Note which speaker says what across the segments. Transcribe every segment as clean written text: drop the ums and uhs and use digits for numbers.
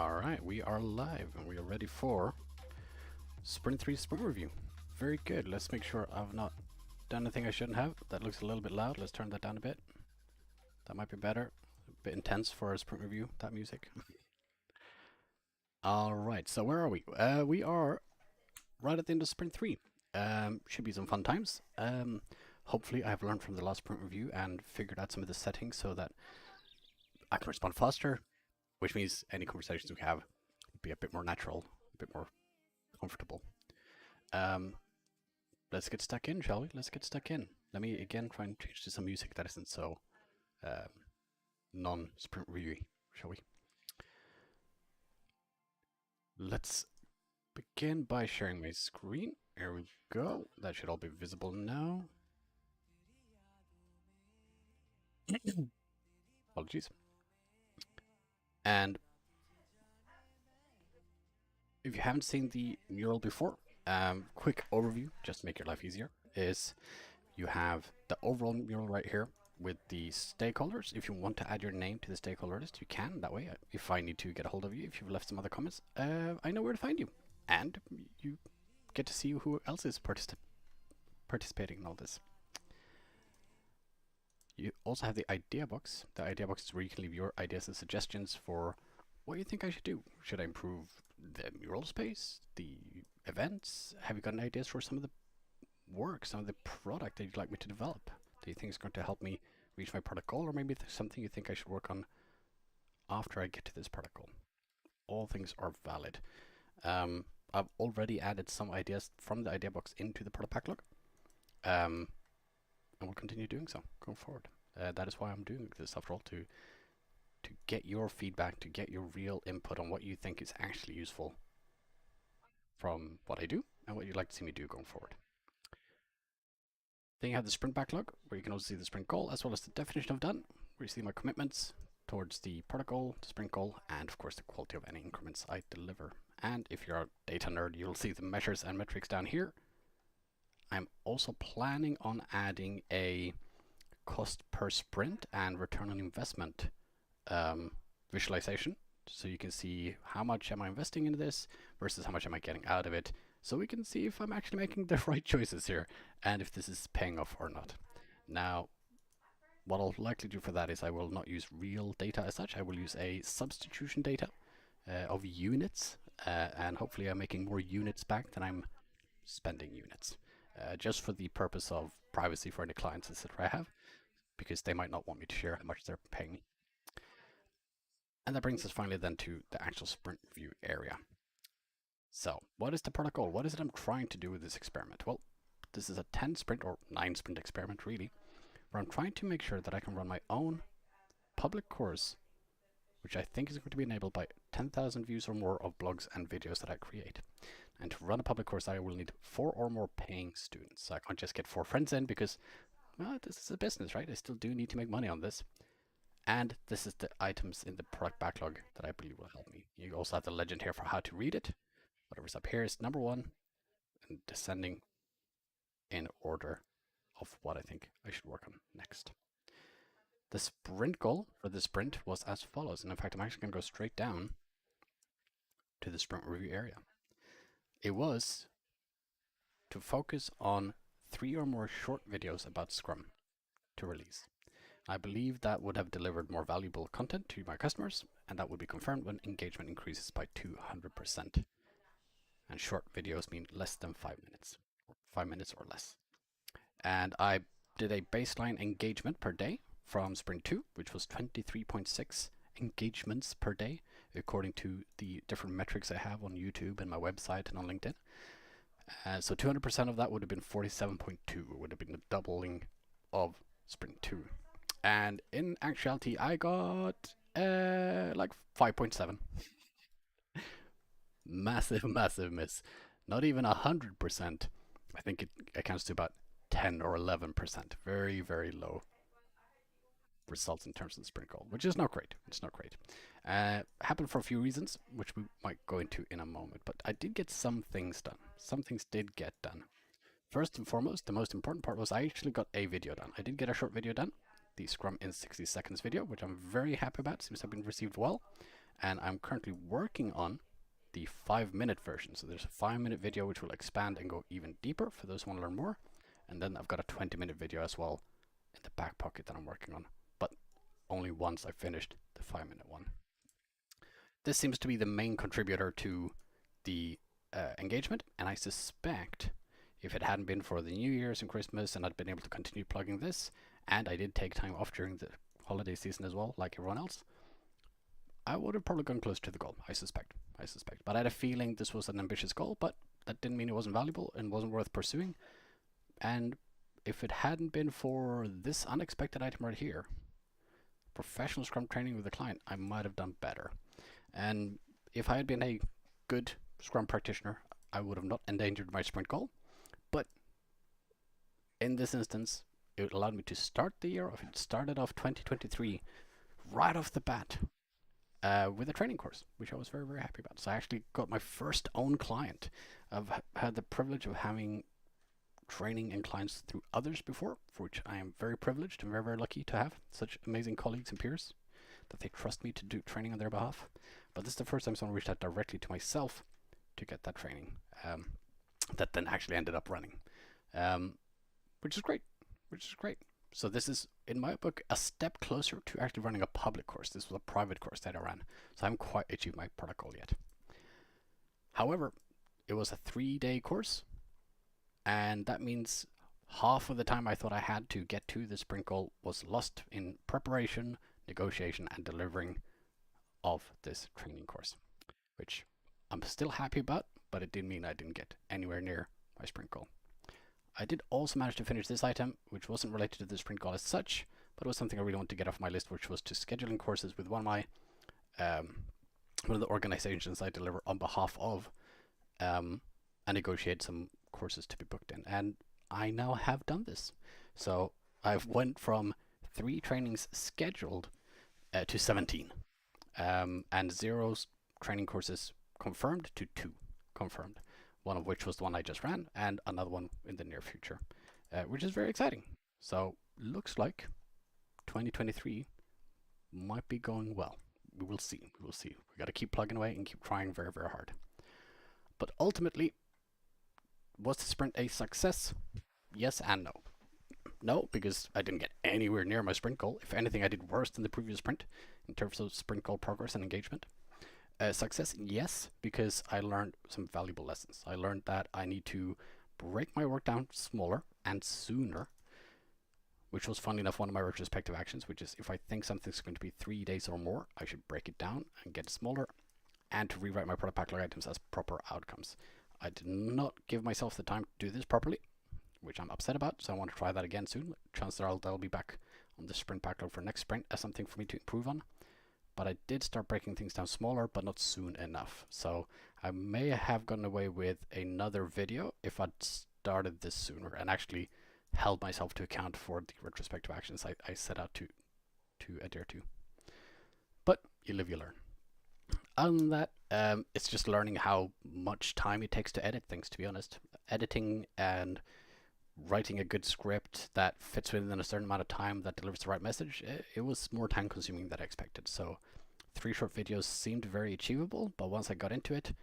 Speaker 1: Alright, we are live and we are ready for Sprint 3 Sprint Review. Very good. Let's make sure I've not done anything I shouldn't have. That looks a little bit loud. Let's turn that down a bit. That might be better. A bit intense for a Sprint Review, that music. Alright, so where are we? We are right at the end of Sprint 3. Should be some fun times. Hopefully I've learned from the last Sprint Review and figured out some of the settings so that I can respond faster, which means any conversations we have will be a bit more natural, a bit more comfortable. Let's get stuck in, shall we? Let's get stuck in. Let me again try and change to some music that isn't so non-sprint review, shall we? Let's begin by sharing my screen. Here we go. That should all be visible now. Apologies. And if you haven't seen the mural before, quick overview, just to make your life easier, is you have the overall mural right here with the stakeholders. If you want to add your name to the stakeholder list, you can. That way, if I need to get a hold of you, if you've left some other comments, I know where to find you. And you get to see who else is participating in all this. You also have the idea box. The idea box is where you can leave your ideas and suggestions for what you think I should do. Should I improve the mural space, the events? Have you got any ideas for some of the work, some of the product that you'd like me to develop? Do you think it's going to help me reach my product goal, or maybe there's something you think I should work on after I get to this product goal? All things are valid. I've already added some ideas from the idea box into the product backlog, and we'll continue doing so going forward. That is why I'm doing this, after all, to get your feedback, to get your real input on what you think is actually useful from what I do and what you'd like to see me do going forward. Then you have the sprint backlog, where you can also see the sprint goal as well as the definition of done, where you see my commitments towards the product goal, the sprint goal, and of course the quality of any increments I deliver. And if you're a data nerd, you'll see the measures and metrics down here. I'm also planning on adding a cost per sprint and return on investment visualization, so you can see how much am I investing into this versus how much am I getting out of it, so we can see if I'm actually making the right choices here and if this is paying off or not. Now, what I'll likely do for that is I will not use real data as such. I will use a substitution data of units, and hopefully I'm making more units back than I'm spending units, just for the purpose of privacy for any clients, etc. I have, because they might not want me to share how much they're paying me. And that brings us finally then to the actual sprint review area. So what is the product goal? What is it I'm trying to do with this experiment? Well, this is a 10 sprint or 9 sprint experiment really, where I'm trying to make sure that I can run my own public course, which I think is going to be enabled by 10,000 views or more of blogs and videos that I create. And to run a public course, I will need 4 or more paying students. So I can't just get 4 friends in because, well, this is a business, right? I still do need to make money on this. And this is the items in the product backlog that I believe will help me. You also have the legend here for how to read it. Whatever's up here is number 1, and descending in order of what I think I should work on next. The sprint goal for the sprint was as follows, and in fact I'm actually going to go straight down to the sprint review area. It was to focus on 3 or more short videos about Scrum to release. I believe that would have delivered more valuable content to my customers, and that would be confirmed when engagement increases by 200%. And short videos mean less than 5 minutes, or 5 minutes or less. And I did a baseline engagement per day from Sprint 2, which was 23.6 engagements per day, according to the different metrics I have on YouTube and my website and on LinkedIn. So 200% of that would have been 47.2. It would have been the doubling of Sprint 2. And in actuality, I got like 5.7. Massive, massive miss. Not even 100%. I think it accounts to about 10 or 11%. Very, very low results in terms of the sprint goal, which is not great. It's not great. Happened for a few reasons, which we might go into in a moment. But I did get some things done. Some things did get done. First and foremost, the most important part was I actually got a video done. I did get a short video done, the Scrum in 60 seconds video, which I'm very happy about. Seems to have been received well. And I'm currently working on the 5-minute version. So there's a 5-minute video which will expand and go even deeper for those who want to learn more. And then I've got a 20-minute video as well in the back pocket that I'm working on, but only once I finished the 5-minute one. This seems to be the main contributor to the engagement, and I suspect if it hadn't been for the New Year's and Christmas and I'd been able to continue plugging this, and I did take time off during the holiday season as well, like everyone else, I would have probably gone close to the goal, I suspect. But I had a feeling this was an ambitious goal, but that didn't mean it wasn't valuable and wasn't worth pursuing. And if it hadn't been for this unexpected item right here, professional Scrum training with a client, I might have done better. And if I had been a good Scrum practitioner, I would have not endangered my sprint goal. But in this instance, it allowed me to start the year off. It started off 2023 right off the bat with a training course, which I was very, very happy about. So I actually got my first own client. I've had the privilege of having training and clients through others before, for which I am very privileged and very, very lucky to have such amazing colleagues and peers that they trust me to do training on their behalf. But this is the first time someone reached out directly to myself to get that training that then actually ended up running, which is great. So this is, in my book, a step closer to actually running a public course. This was a private course that I ran, so I haven't quite achieved my product goal yet. However, it was a 3-day course, and that means half of the time I thought I had to get to the sprint goal was lost in preparation, negotiation, and delivering of this training course, which I'm still happy about, but it didn't mean I didn't get anywhere near my sprint goal. I did also manage to finish this item, which wasn't related to the sprint goal as such, but it was something I really wanted to get off my list, which was to scheduling courses with one of the organizations I deliver on behalf of, and negotiate some courses to be booked in. And I now have done this. So I've went from 3 trainings scheduled to 17, and 0 training courses confirmed to 2 confirmed. One of which was the one I just ran, and another one in the near future, which is very exciting. So looks like 2023 might be going well. We will see. We got to keep plugging away and keep trying very, very hard. But ultimately, was the sprint a success? Yes and no. No, because I didn't get anywhere near my sprint goal. If anything, I did worse than the previous sprint in terms of sprint goal progress and engagement. Success, yes, because I learned some valuable lessons. I learned that I need to break my work down smaller and sooner, which was, funnily enough, one of my retrospective actions, which is if I think something's going to be 3 days or more, I should break it down and get it smaller, and to rewrite my product backlog items as proper outcomes. I did not give myself the time to do this properly, which I'm upset about, so I want to try that again soon. Chances are I'll be back on the sprint backlog for next sprint as something for me to improve on. But I did start breaking things down smaller, but not soon enough. So I may have gotten away with another video if I'd started this sooner and actually held myself to account for the retrospective actions I set out to adhere to. But you live, you learn. Other than that, it's just learning how much time it takes to edit things, to be honest. Editing and writing a good script that fits within a certain amount of time that delivers the right message, it was more time consuming than I expected. So 3 short videos seemed very achievable, but once I got into it,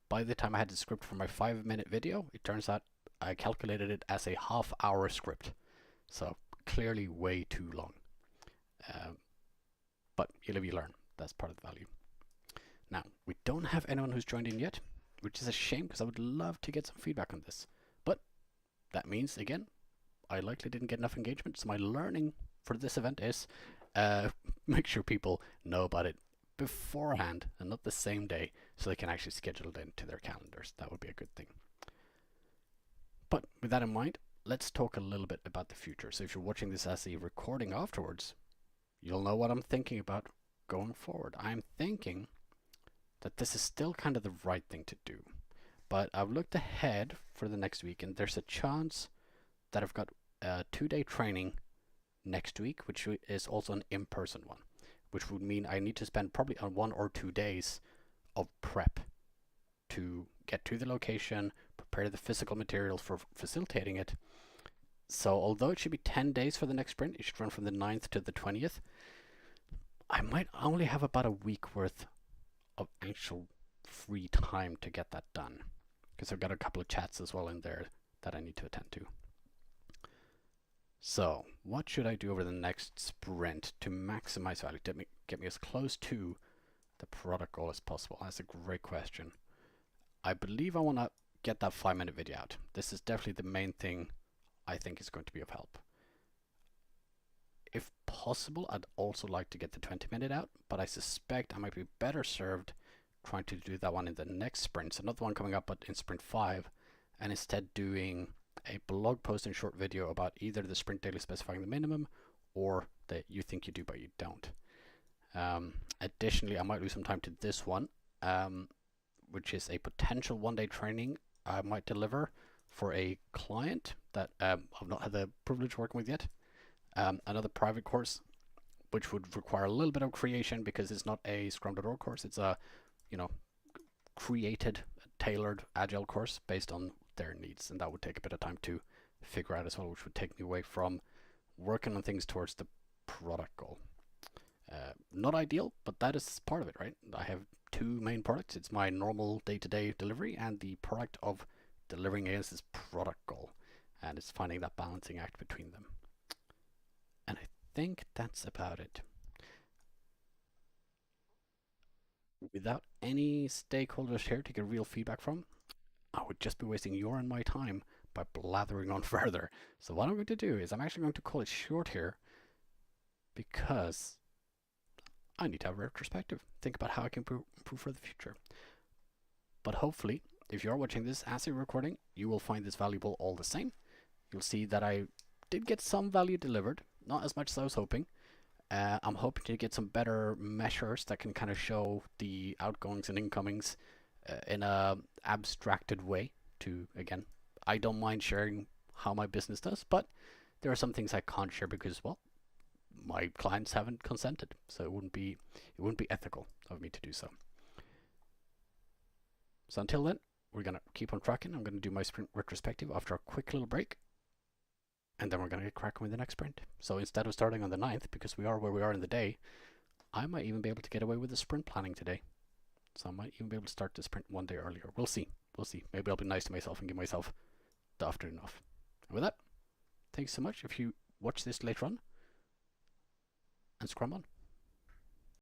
Speaker 1: by the time I had the script for my 5-minute video, it turns out I calculated it as a half-hour script. So clearly way too long. But you live, you learn. That's part of the value. Now, we don't have anyone who's joined in yet, which is a shame because I would love to get some feedback on this. But that means, again, I likely didn't get enough engagement. So my learning for this event is make sure people know about it beforehand and not the same day, so they can actually schedule it into their calendars. That would be a good thing. But with that in mind, let's talk a little bit about the future. So if you're watching this as a recording afterwards, you'll know what I'm thinking about going forward. I'm thinking that this is still kind of the right thing to do. But I've looked ahead for the next week, and there's a chance that I've got a 2-day training next week, which is also an in-person one, which would mean I need to spend probably 1 or 2 days of prep to get to the location, prepare the physical materials for facilitating it. So although it should be 10 days for the next sprint, it should run from the 9th to the 20th, I might only have about a week worth of actual free time to get that done. Because I've got a couple of chats as well in there that I need to attend to. So, what should I do over the next sprint to maximize value, to get me as close to the product goal as possible? That's a great question. I believe I want to get that 5-minute video out. This is definitely the main thing I think is going to be of help. If possible, I'd also like to get the 20-minute out, but I suspect I might be better served trying to do that one in the next sprint. So another one coming up but in sprint 5, and instead doing a blog post and short video about either the sprint daily specifying the minimum or that you think you do but you don't. Additionally, I might lose some time to this one, which is a potential one-day training I might deliver for a client that I've not had the privilege of working with yet. Another private course, which would require a little bit of creation because it's not a Scrum.org course. It's a, created, tailored, agile course based on their needs, and that would take a bit of time to figure out as well, which would take me away from working on things towards the product goal. Not ideal, but that is part of it, right? I have two main products. It's my normal day-to-day delivery and the product of delivering against this product goal, and it's finding that balancing act between them. And I think that's about it. Without any stakeholders here to get real feedback from, I would just be wasting your and my time by blathering on further. So what I'm going to do is I'm actually going to call it short here because I need to have a retrospective. Think about how I can improve for the future. But hopefully, if you're watching this as a recording, you will find this valuable all the same. You'll see that I did get some value delivered, not as much as I was hoping. I'm hoping to get some better measures that can kind of show the outgoings and incomings in a abstracted way to, again, I don't mind sharing how my business does, but there are some things I can't share because, well, my clients haven't consented, so it wouldn't be ethical of me to do so. So until then, we're gonna keep on tracking. I'm gonna do my sprint retrospective after a quick little break, and then we're gonna get cracking with the next sprint. So instead of starting on the 9th, because we are where we are in the day, I might even be able to get away with the sprint planning today. So I might even be able to start the sprint one day earlier. We'll see. We'll see. Maybe I'll be nice to myself and give myself the afternoon off. And with that, thanks so much. If you watch this later on, and Scrum on.